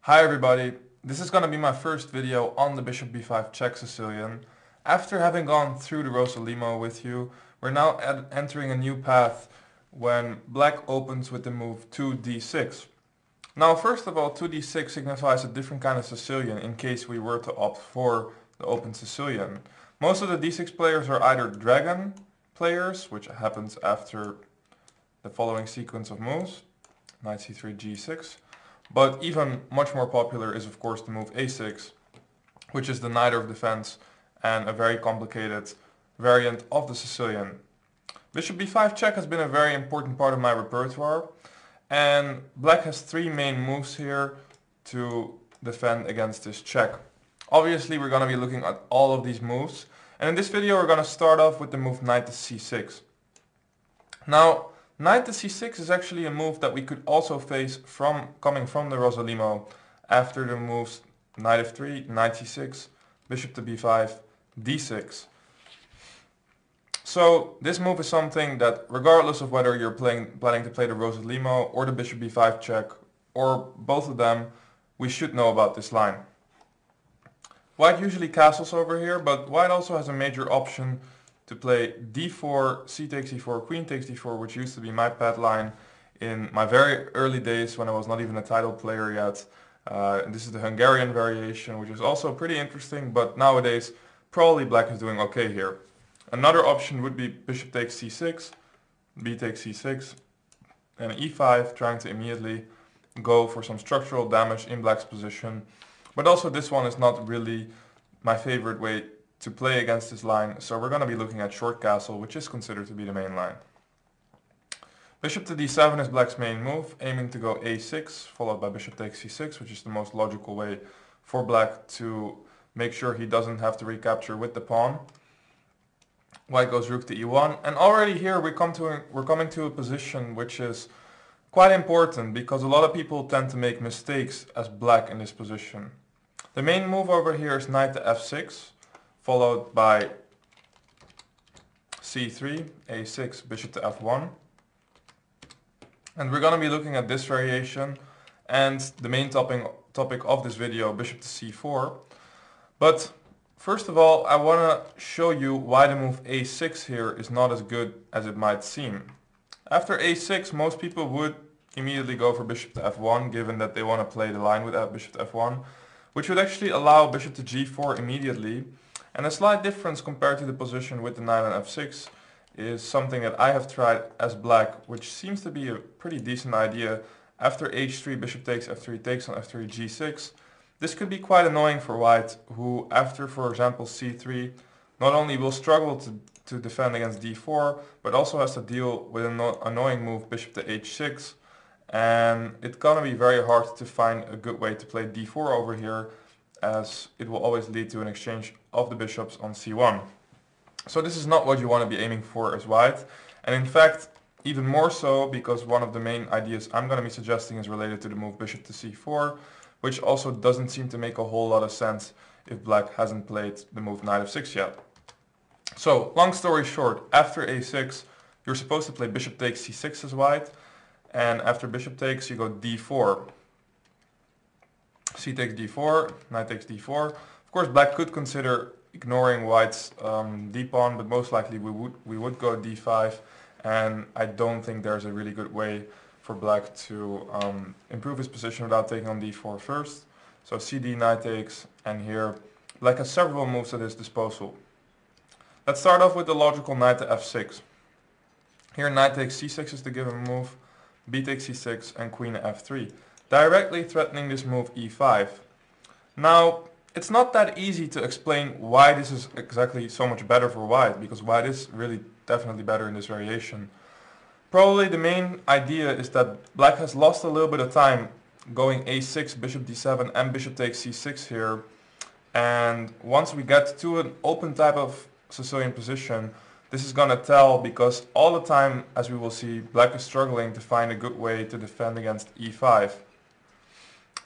Hi everybody, this is going to be my first video on the bishop b5 check Sicilian. After having gone through the Rosalimo with you, we're now entering a new path when black opens with the move 2d6. Now first of all, 2d6 signifies a different kind of Sicilian in case we were to opt for the open Sicilian. Most of the d6 players are either dragon players, which happens after the following sequence of moves, knight c3, g6. But even much more popular is of course the move a6, which is the knight of defense and a very complicated variant of the Sicilian. Bishop b5 check has been a very important part of my repertoire, and black has three main moves here to defend against this check. Obviously we're going to be looking at all of these moves, and in this video we're going to start off with the move knight to c6. Now, knight to c6 is actually a move that we could also face coming from the Rosalimo after the moves knight f3, knight c6, bishop to b5, d6. So this move is something that regardless of whether you're planning to play the Rosalimo or the bishop b5 check or both of them, we should know about this line. White usually castles over here, but white also has a major option to play d4, c takes d4, queen takes d4, which used to be my pet line in my very early days when I was not even a title player yet. This is the Hungarian variation, which is also pretty interesting, but nowadays probably black is doing okay here. Another option would be bishop takes c6, b takes c6, and e5, trying to immediately go for some structural damage in black's position. But also this one is not really my favorite way to play against this line, so we're going to be looking at short castle, which is considered to be the main line. Bishop to d7 is black's main move, aiming to go a6, followed by bishop takes c6, which is the most logical way for black to make sure he doesn't have to recapture with the pawn. White goes rook to e1, and already here we're coming to a position which is quite important, because a lot of people tend to make mistakes as black in this position. The main move over here is knight to f6, followed by c3, a6, bishop to f1. And we're going to be looking at this variation and the main topic of this video, bishop to c4. But first of all, I want to show you why the move a6 here is not as good as it might seem. After a6, most people would immediately go for bishop to f1, given that they want to play the line with bishop to f1, which would actually allow bishop to g4 immediately. And a slight difference compared to the position with the knight on f6 is something that I have tried as black, which seems to be a pretty decent idea. After h3, bishop takes f3, takes on f3, g6. This could be quite annoying for white, who after, for example, c3, not only will struggle to defend against d4, but also has to deal with an annoying move, bishop to h6. And it's gonna be very hard to find a good way to play d4 over here, as it will always lead to an exchange of the bishops on c1. So this is not what you want to be aiming for as white, and in fact even more so because one of the main ideas I'm going to be suggesting is related to the move bishop to c4, which also doesn't seem to make a whole lot of sense if black hasn't played the move knight f6 yet. So long story short, after a6 you're supposed to play bishop takes c6 as white, and after bishop takes you go d4. C takes d4, knight takes d4. Of course black could consider ignoring white's d-pawn, but most likely we would go d5, and I don't think there's a really good way for black to improve his position without taking on d4 first. So cd, knight takes, and here black has several moves at his disposal. Let's start off with the logical knight to f6. Here knight takes c6 is the given move, b takes c6, and queen to f3. Directly threatening this move e5. Now, it's not that easy to explain why this is exactly so much better for white, because white is really definitely better in this variation. Probably the main idea is that black has lost a little bit of time going a6, bishop d7, and bishop takes c6 here. And once we get to an open type of Sicilian position, this is gonna tell, because all the time, as we will see, black is struggling to find a good way to defend against e5.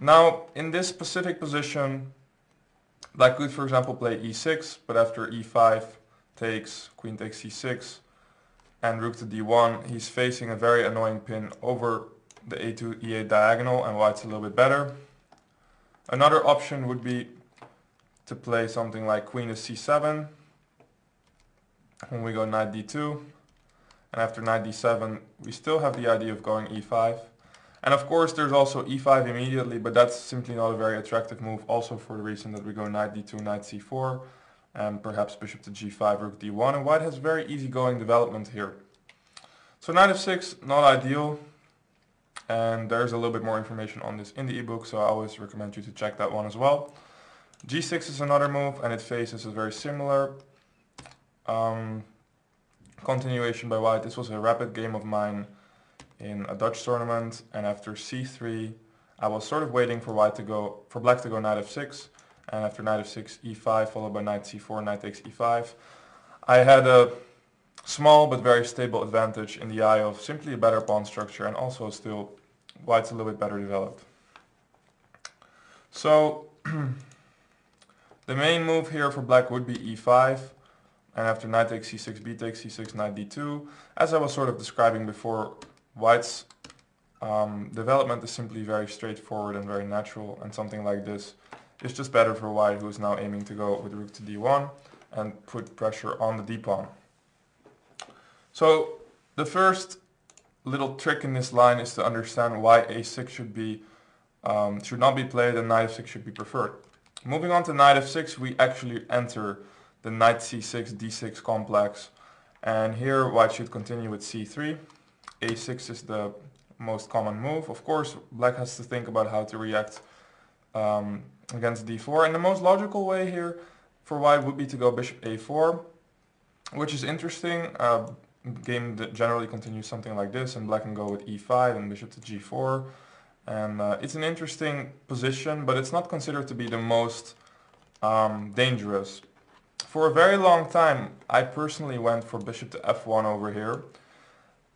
Now, in this specific position, black could, for example, play e6, but after e5 takes, queen takes c6, and rook to d1, he's facing a very annoying pin over the a2, e8 diagonal, and white's a little bit better. Another option would be to play something like queen to c7, when we go knight d2, and after knight d7 we still have the idea of going e5. And of course there's also e5 immediately, but that's simply not a very attractive move, also for the reason that we go knight d2, knight c4, and perhaps bishop to g5, rook d1, and white has very easygoing development here. So knight f6, not ideal, and there's a little bit more information on this in the ebook, so I always recommend you to check that one as well. g6 is another move, and it faces a very similar continuation by white. This was a rapid game of mine in a Dutch tournament, and after c3 I was sort of waiting for black to go knight f6, and after knight f6 e5 followed by knight c4, knight takes e5. I had a small but very stable advantage in the eye of simply a better pawn structure, and also still white's a little bit better developed. So the main move here for black would be e5, and after knight takes c6, b takes c6, knight d2. As I was sort of describing before, white's development is simply very straightforward and very natural, and something like this is just better for white, who is now aiming to go with rook to d1 and put pressure on the d-pawn. So the first little trick in this line is to understand why a6 should not be played and knight f6 should be preferred. Moving on to knight f6, we actually enter the knight c6, d6 complex, and here white should continue with c3. a6 is the most common move. Of course, black has to think about how to react against d4, and the most logical way here for white would be to go bishop a4, which is interesting. Game that generally continues something like this, and black can go with e5 and bishop to g4, and it's an interesting position, but it's not considered to be the most dangerous. For a very long time I personally went for bishop to f1 over here,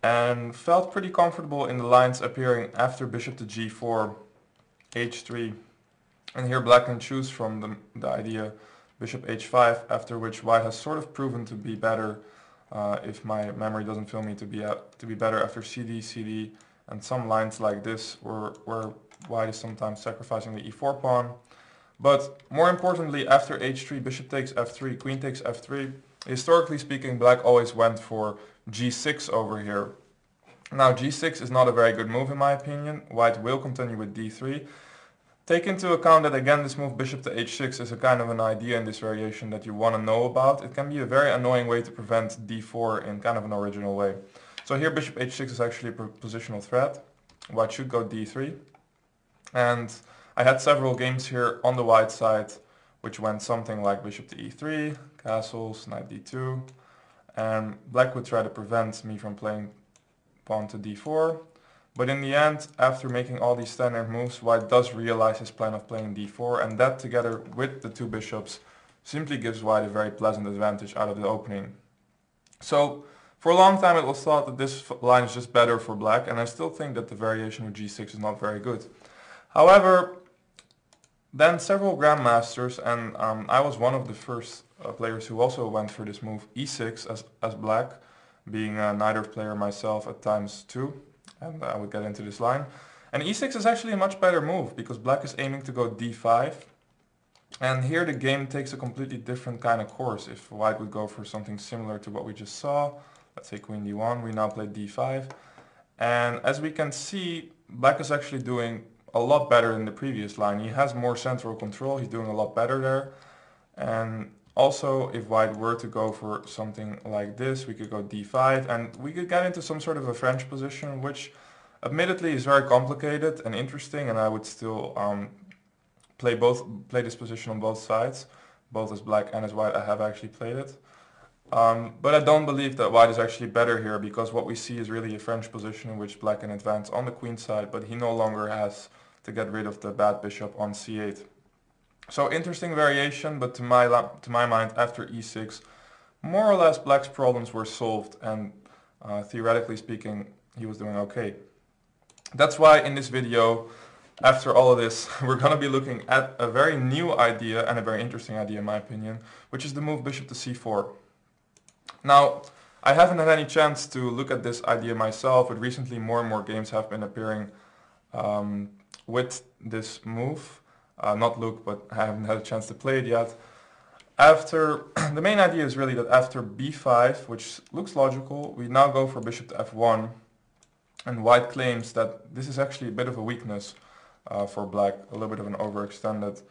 and felt pretty comfortable in the lines appearing after bishop to g4, h3, and here black can choose from the idea bishop h5, after which white has sort of proven to be better, if my memory doesn't fail me, to be better after cd, cd, and some lines like this where white is sometimes sacrificing the e4 pawn. But more importantly, after h3, bishop takes f3, queen takes f3, historically speaking black always went for g6 over here. Now g6 is not a very good move in my opinion. White will continue with d3. Take into account that again this move bishop to h6 is a kind of an idea in this variation that you want to know about. It can be a very annoying way to prevent d4 in kind of an original way. So here bishop h6 is actually a positional threat. White should go d3. And I had several games here on the white side which went something like bishop to e3, castles, knight d2, and black would try to prevent me from playing pawn to d4. But in the end, after making all these standard moves, white does realize his plan of playing d4, and that together with the two bishops simply gives white a very pleasant advantage out of the opening. So for a long time it was thought that this line is just better for black, and I still think that the variation with g6 is not very good. However, then several grandmasters, and I was one of the first players who also went for this move e6 as black, being a neither player myself at times too, and I would get into this line. And e6 is actually a much better move because black is aiming to go d5, and here the game takes a completely different kind of course. If white would go for something similar to what we just saw, let's say queen d1, we now play d5, and as we can see, black is actually doing a lot better than the previous line. He has more central control, he's doing a lot better there. And also, if white were to go for something like this, we could go d5, and we could get into some sort of a French position, which admittedly is very complicated and interesting, and I would still play this position on both sides, both as black and as white. I have actually played it. But I don't believe that white is actually better here, because what we see is really a French position in which black can advance on the queen side, but he no longer has to get rid of the bad bishop on c8. So interesting variation, but to my mind, after e6, more or less black's problems were solved, and theoretically speaking, he was doing okay. That's why in this video, after all of this, we're going to be looking at a very new idea, and a very interesting idea in my opinion, which is the move bishop to c4. Now, I haven't had any chance to look at this idea myself, but recently more and more games have been appearing with this move. not look, but I haven't had a chance to play it yet. After the main idea is really that after b5, which looks logical, we now go for bishop to f1, and white claims that this is actually a bit of a weakness for black, a little bit of an overextended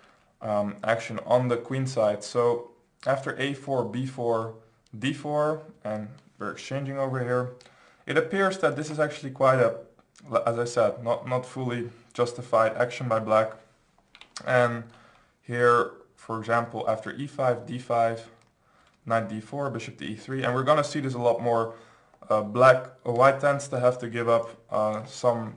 action on the queen side. So after a4, b4, d4, and we're exchanging over here, it appears that this is actually quite a, as I said, not fully justified action by black. And here, for example, after e5, d5, knight d4, bishop to e3, and we're going to see this a lot more. White tends to have to give up some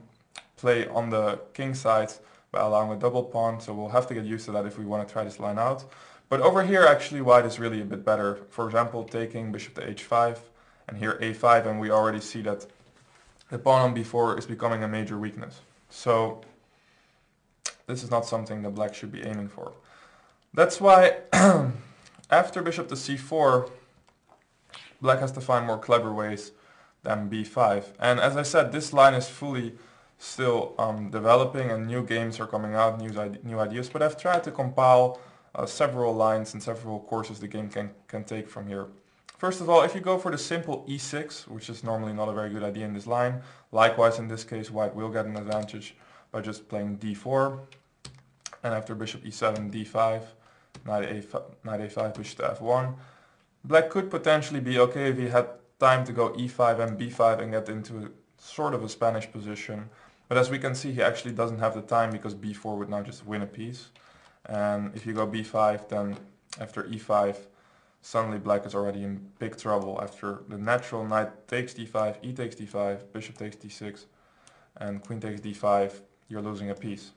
play on the king side by allowing a double pawn, so we'll have to get used to that if we want to try this line out. But over here actually white is really a bit better. For example, taking bishop to h5 and here a5, and we already see that the pawn on b4 is becoming a major weakness. So this is not something that black should be aiming for. That's why after bishop to c4, black has to find more clever ways than b5. And as I said, this line is fully still developing and new games are coming out, new ideas, but I've tried to compile several lines and several courses the game can take from here. First of all, if you go for the simple e6, which is normally not a very good idea in this line, likewise in this case white will get an advantage by just playing d4, and after bishop e7, d5, knight a5, bishop to f1. Black could potentially be okay if he had time to go e5 and b5 and get into sort of a Spanish position. But as we can see, he actually doesn't have the time because b4 would now just win a piece. And if you go b5, then after e5, suddenly black is already in big trouble. After the natural knight takes d5, e takes d5, bishop takes d6, and queen takes d5, you're losing a piece.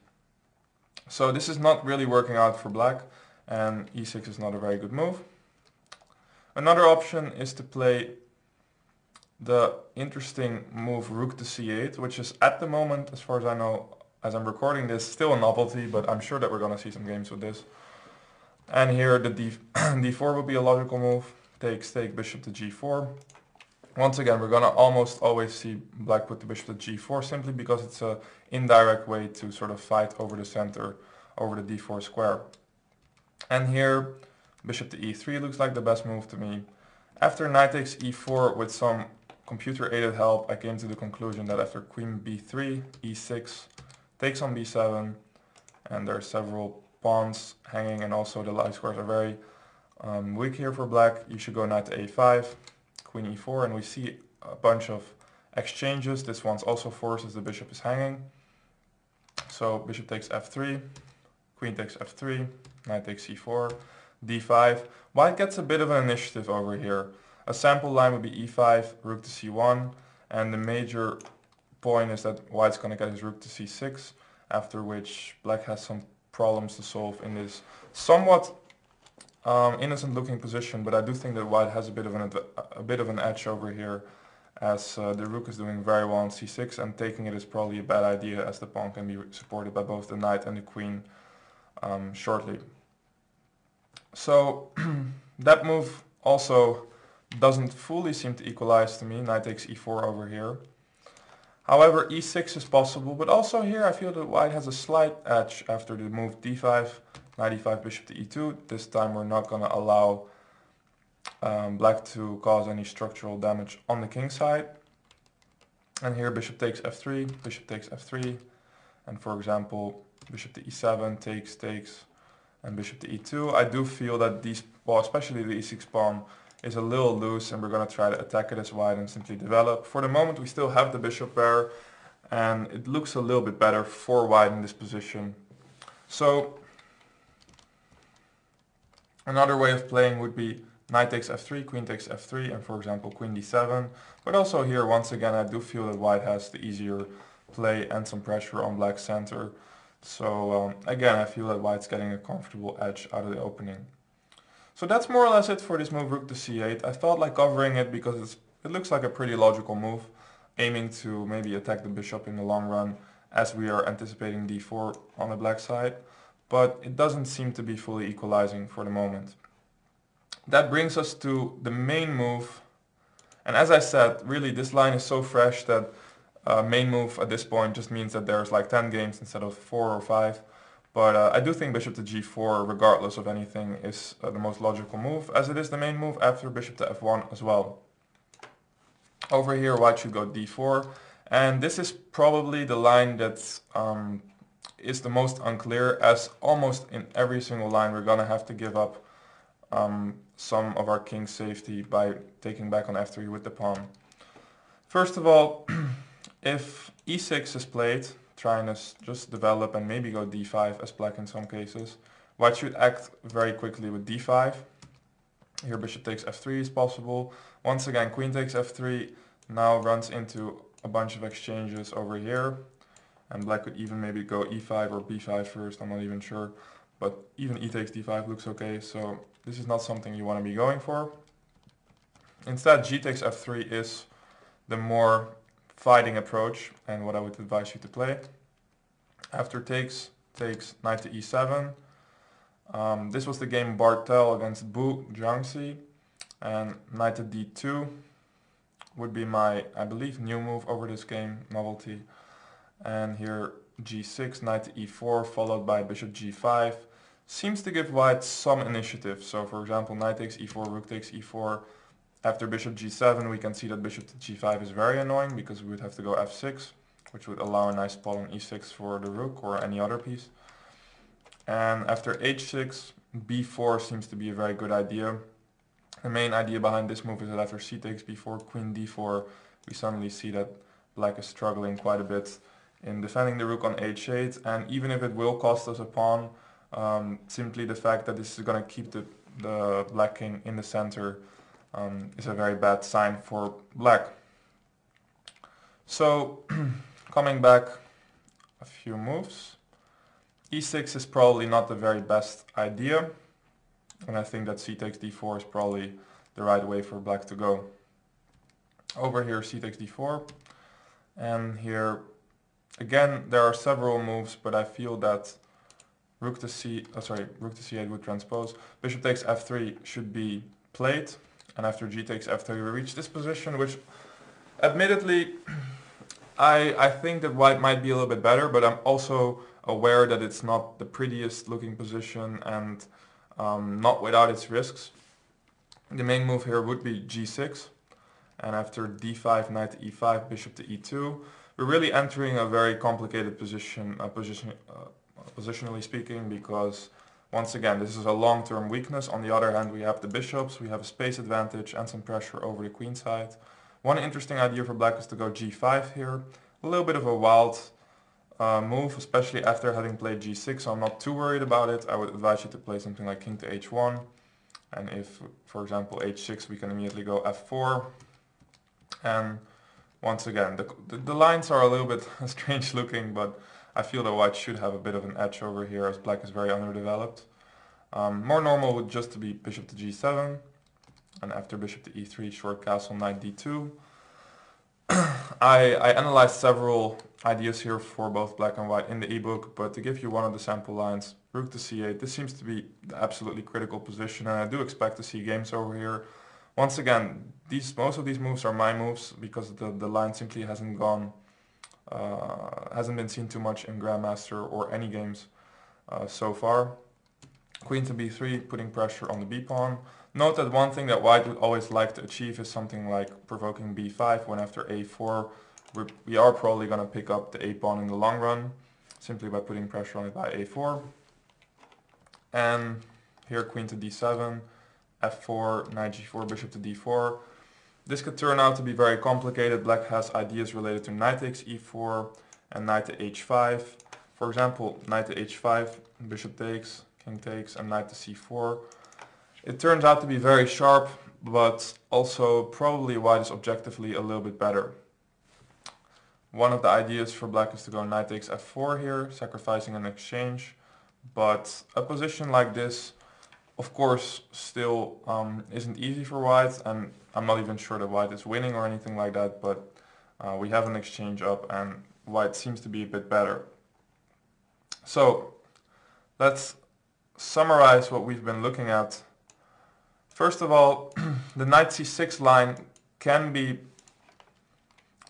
So this is not really working out for black, and e6 is not a very good move. Another option is to play the interesting move rook to c8, which is at the moment, as far as I know, as I'm recording this, still a novelty, but I'm sure that we're going to see some games with this. And here the d4 would be a logical move, take bishop to g4. Once again, we're going to almost always see black put the bishop to g4 simply because it's an indirect way to sort of fight over the center, over the d4 square. And here bishop to e3 looks like the best move to me. After knight takes e4 with some computer aided help, I came to the conclusion that after queen b3, e6, takes on b7, and there are several pawns hanging and also the light squares are very weak here for black. You should go knight to a5, queen e4, and we see a bunch of exchanges. This one's also forced as the bishop is hanging. So bishop takes f3, queen takes f3, knight takes e4, d5. White gets a bit of an initiative over here. A sample line would be e5, rook to c1, and the major point is that white's going to get his rook to c6, after which black has some problems to solve in this somewhat innocent looking position, but I do think that white has a bit of an edge over here, as the rook is doing very well on c6, and taking it is probably a bad idea as the pawn can be supported by both the knight and the queen shortly. So that move also doesn't fully seem to equalize to me. Knight takes e4 over here. However, e6 is possible, but also here I feel that white has a slight edge after the move d5, knight e5, bishop to e2. This time we're not going to allow black to cause any structural damage on the king side. And here bishop takes f3, bishop takes f3, and for example bishop to e7, takes, and bishop to e2. I do feel that these, well, especially the e6 pawn, is a little loose, and we're going to try to attack it as white and simply develop. For the moment we still have the bishop pair, and it looks a little bit better for white in this position. So another way of playing would be knight takes f3, queen takes f3, and for example queen d7. But also here, once again, I do feel that white has the easier play and some pressure on black's center. So again, I feel that white's getting a comfortable edge out of the opening. So that's more or less it for this move rook to c8. I felt like covering it because it looks like a pretty logical move, aiming to maybe attack the bishop in the long run as we are anticipating d4 on the black side. But it doesn't seem to be fully equalizing for the moment. That brings us to the main move. And as I said, really this line is so fresh that main move at this point just means that there's like 10 games instead of 4 or 5. But I do think bishop to g4, regardless of anything, is the most logical move, as it is the main move after bishop to f1 as well. Over here, white should go d4, and this is probably the line that is the most unclear, as almost in every single line we're gonna have to give up some of our king's safety by taking back on f3 with the pawn. First of all, if e6 is played, trying to just develop and maybe go d5 as black in some cases, white should act very quickly with d5. Here bishop takes f3 is possible. Once again, queen takes f3, now runs into a bunch of exchanges over here. And black could even maybe go e5 or b5 first, I'm not even sure. But even e takes d5 looks okay, so this is not something you want to be going for. Instead, g takes f3 is the more fighting approach, and what I would advise you to play. After takes knight to e7. This was the game Bartel against Bu Jiangxi, and knight to d2 would be my, I believe, new move over this game, novelty. And here g6, knight to e4, followed by bishop g5, seems to give white some initiative. So for example, knight takes e4, rook takes e4. After bishop g7, we can see that bishop to g5 is very annoying, because we would have to go f6, which would allow a nice pawn on e6 for the rook or any other piece. And after h6, b4 seems to be a very good idea. The main idea behind this move is that after c takes b4, queen d4, we suddenly see that black is struggling quite a bit in defending the rook on h8, and even if it will cost us a pawn, simply the fact that this is going to keep the black king in the center is a very bad sign for black. So coming back a few moves, e6 is probably not the very best idea, and I think that c takes d4 is probably the right way for black to go. Over here c takes d4, and here again there are several moves, but I feel that rook to c8 would transpose. Bishop takes f3 should be played, and after g takes f3 we reach this position, which admittedly I think that white might be a little bit better, but I'm also aware that it's not the prettiest looking position and not without its risks. The main move here would be g6, and after d5, knight to e5, bishop to e2, we're really entering a very complicated position, positionally speaking, because once again this is a long-term weakness. On the other hand, we have the bishops, we have a space advantage and some pressure over the queen side. One interesting idea for black is to go g5 here. A little bit of a wild move, especially after having played g6, so I'm not too worried about it. I would advise you to play something like king to h1, and if, for example, h6, we can immediately go f4. And once again, the lines are a little bit strange looking, but I feel that white should have a bit of an edge over here, as black is very underdeveloped. More normal would just to be bishop to g7, and after bishop to e3, short castle, knight d2. I analyzed several ideas here for both black and white in the ebook, but to give you one of the sample lines, rook to c8, this seems to be the absolutely critical position, and I do expect to see games over here. Once again, most of these moves are my moves, because the line simply hasn't been seen too much in Grandmaster or any games so far. Queen to b3, putting pressure on the b pawn. Note that one thing that white would always like to achieve is something like provoking b5, when after a4 we are probably going to pick up the a pawn in the long run, simply by putting pressure on it by a4. And here queen to d7, f4, knight g4, bishop to d4. This could turn out to be very complicated. Black has ideas related to knight takes e4 and knight to h5. For example, knight to h5, bishop takes, king takes, and knight to c4. It turns out to be very sharp, but also probably white is objectively a little bit better. One of the ideas for black is to go knight takes f4 here, sacrificing an exchange. But a position like this, of course, still isn't easy for white, and I'm not even sure that white is winning or anything like that, but we have an exchange up and white seems to be a bit better. So let's summarize what we've been looking at. First of all, the knight c6 line can be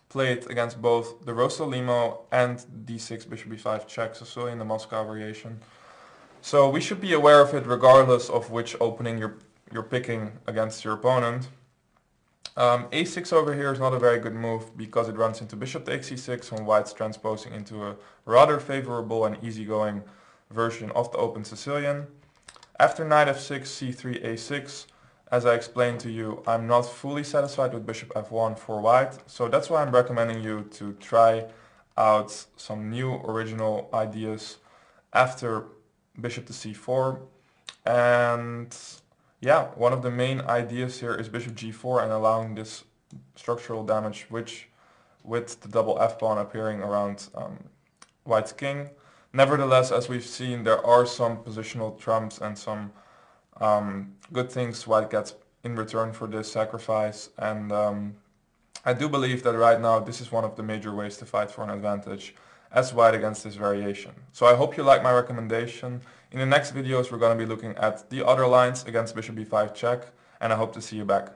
played against both the Rostolimo and d6 bishop b5 check, so still in the Moscow variation. So we should be aware of it regardless of which opening you're picking against your opponent. A6 over here is not a very good move because it runs into bishop takes e6 when white's transposing into a rather favorable and easygoing version of the open Sicilian. After knight f6, c3, a6, as I explained to you, I'm not fully satisfied with bishop f1 for white, so that's why I'm recommending you to try out some new original ideas after bishop to c4. And yeah, one of the main ideas here is bishop g4 and allowing this structural damage, which with the double f-pawn appearing around white's king. Nevertheless, as we've seen, there are some positional trumps and some good things white gets in return for this sacrifice, and I do believe that right now this is one of the major ways to fight for an advantage as white against this variation. So I hope you like my recommendation. In the next videos we're going to be looking at the other lines against bishop b5 check, and I hope to see you back.